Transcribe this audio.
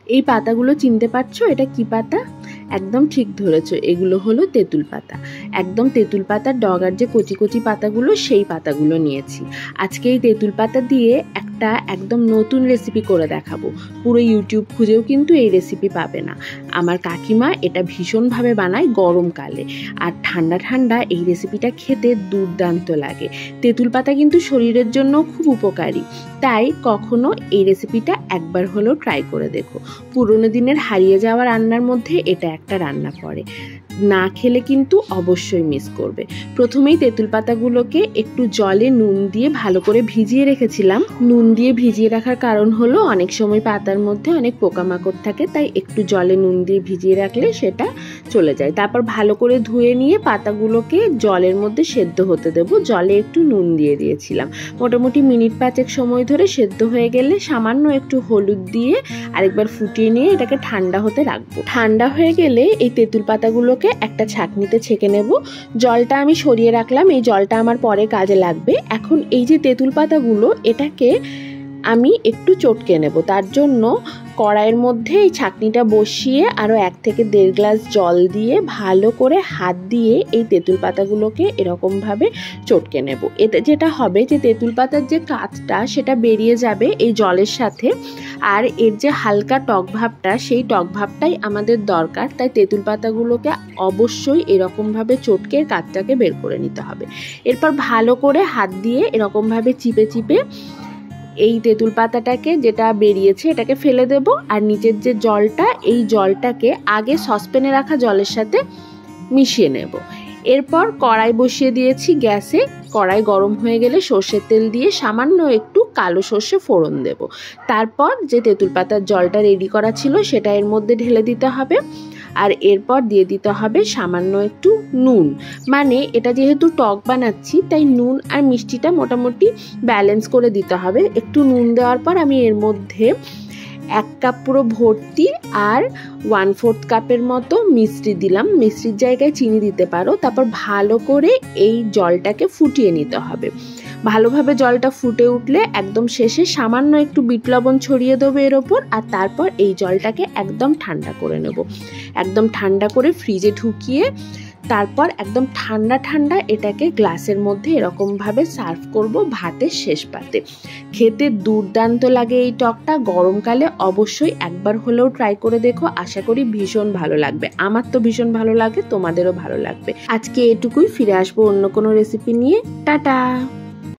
এই পাতাগুলো চিনতে পারছো এটা কি পাতা? একদম ঠিক ধরেছো, এগুলো হলো তেঁতুল পাতা। একদম তেঁতুল পাতার ডগার যে কচি কচি পাতাগুলো, সেই পাতাগুলো নিয়েছি। আজকে এই তেঁতুল পাতা দিয়ে একটা একদম নতুন রেসিপি করে দেখাবো। পুরো ইউটিউব খুঁজেও কিন্তু এই রেসিপি পাবে না। আমার কাকিমা এটা ভীষণভাবে বানায় গরমকালে, আর ঠান্ডা ঠান্ডা এই রেসিপিটা খেতে দুর্দান্ত লাগে। তেঁতুল পাতা কিন্তু শরীরের জন্য খুব উপকারী, তাই কখনো এই রেসিপিটা একবার হলেও ট্রাই করে দেখো। পুরোনো দিনের হারিয়ে যাওয়া রান্নার মধ্যে এটা একটা রান্না পড়ে, না খেলে কিন্তু অবশ্যই মিস করবে। প্রথমেই তেঁতুল পাতাগুলোকে একটু জলে নুন দিয়ে ভালো করে ভিজিয়ে রেখেছিলাম। নুন দিয়ে ভিজিয়ে রাখার কারণ হলো অনেক সময় পাতার মধ্যে অনেক পোকামাকড় থাকে, তাই একটু জলে নুন দিয়ে ভিজিয়ে রাখলে সেটা চলে যায়। তারপর ভালো করে ধুয়ে নিয়ে পাতাগুলোকে জলের মধ্যে সেদ্ধ হতে দেব। জলে একটু নুন দিয়ে দিয়েছিলাম। মোটামুটি মিনিট 5 সময় ধরে সেদ্ধ হয়ে গেলে সামান্য একটু হলুদ দিয়ে আরেকবার ফুটিয়ে নিয়ে এটাকে ঠান্ডা হতে রাখবো। ঠান্ডা হয়ে গেলে এই তেঁতুল পাতাগুলোকে একটা ছাঁকনিতে ছেঁকে নেব। জলটা আমি সরিয়ে রাখলাম, এই জলটা আমার পরে কাজে লাগবে। এখন এই যে তেঁতুল পাতাগুলো, এটাকে আমি একটু চটকে নেব। তার জন্য কড়াইয়ের মধ্যে এই ছাঁকনিটা বসিয়ে আরও 1 থেকে 1.5 গ্লাস জল দিয়ে ভালো করে হাত দিয়ে এই তেঁতুল পাতাগুলোকে এরকমভাবে চটকে নেব। এতে যেটা হবে যে তেঁতুল পাতার যে কাঁচটা সেটা বেরিয়ে যাবে এই জলের সাথে, আর এর যে হালকা টক ভাবটা, সেই টক ভাবটাই আমাদের দরকার। তাই তেঁতুল পাতাগুলোকে অবশ্যই এরকমভাবে চটকে কাঁচটাকে বের করে নিতে হবে। এরপর ভালো করে হাত দিয়ে এরকমভাবে চিপে চিপে এই তেঁতুল পাতাটাকে যেটা বেরিয়েছে এটাকে ফেলে দেব। আর নিচের যে জলটা, এই জলটাকে আগে সসপ্যানে রাখা জলের সাথে মিশিয়ে নেব। এরপর কড়াই বসিয়ে দিয়েছি গ্যাসে। কড়াই গরম হয়ে গেলে সর্ষের তেল দিয়ে সামান্য একটু কালো সর্ষে ফোড়ন দেব। তারপর যে তেঁতুল পাতার জলটা রেডি করা ছিল সেটা এর মধ্যে ঢেলে দিতে হবে। আর এরপর দিয়ে দিতে হবে সামান্য একটু নুন। মানে এটা যেহেতু টক বানাচ্ছি, তাই নুন আর মিষ্টিটা মোটামুটি ব্যালেন্স করে দিতে হবে। একটু নুন দেওয়ার পর আমি এর মধ্যে 1 কাপ পুরো ভর্তি আর 1/4 কাপের মতো মিষ্টি দিলাম। মিষ্টির জায়গায় চিনি দিতে পারো। তারপর ভালো করে এই জলটাকে ফুটিয়ে নিতে হবে। ভালোভাবে জলটা ফুটে উঠলে একদম শেষে সামান্য একটু বিট লবণ ছড়িয়ে দেবো এর ওপর। আর তারপর এই জলটাকে একদম ঠান্ডা করে নেব। একদম ঠান্ডা করে ফ্রিজে ঢুকিয়ে তারপর একদম ঠান্ডা ঠান্ডা এটাকে গ্লাসের মধ্যে এরকমভাবে সার্ভ করব ভাতের শেষ পাতে। খেতে দুর্দান্ত লাগে এই টকটা। গরমকালে অবশ্যই একবার হলেও ট্রাই করে দেখো। আশা করি ভীষণ ভালো লাগবে। আমার তো ভীষণ ভালো লাগে, তোমাদেরও ভালো লাগবে। আজকে এটুকুই, ফিরে আসবো অন্য কোনো রেসিপি নিয়ে। টাটা।